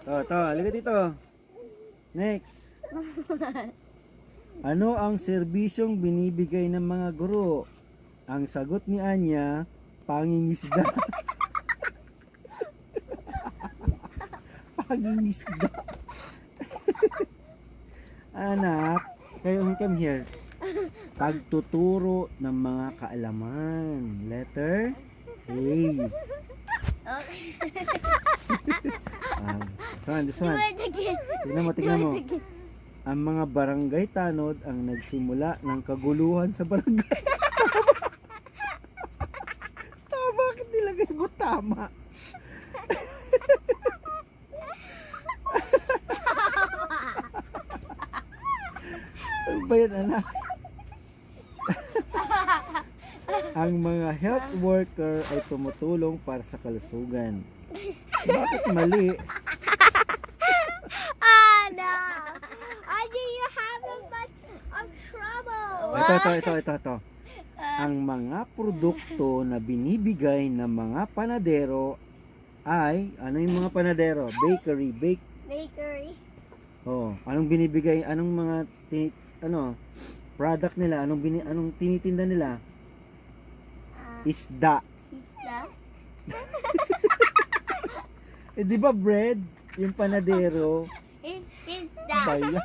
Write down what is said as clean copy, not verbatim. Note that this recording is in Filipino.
Halika dito. Next. Ano ang serbisyong binibigay ng mga guro? Ang sagot ni Anya, pangingisda. Pangingisda. Anak, come here. Pagtuturo ng mga kaalaman. Letter A. Okay. This one. Tignan mo. Ang mga barangay tanod ang nagsimula ng kaguluhan sa barangay. Tama, bakit nilagay mo tama? Ano ba yan, anak? Ang mga health worker ay tumutulong para sa kalusugan. Bakit mali? No. I do you have a bunch of trouble. Ito. Ang mga produkto na binibigay ng mga panadero ay, ano yung mga panadero? Bakery. Bakery. Oh, anong binibigay, anong mga product nila, anong tinitinda nila? Isda. Isda? Eh di ba bread? Yung panadero. Isda. Ba yan?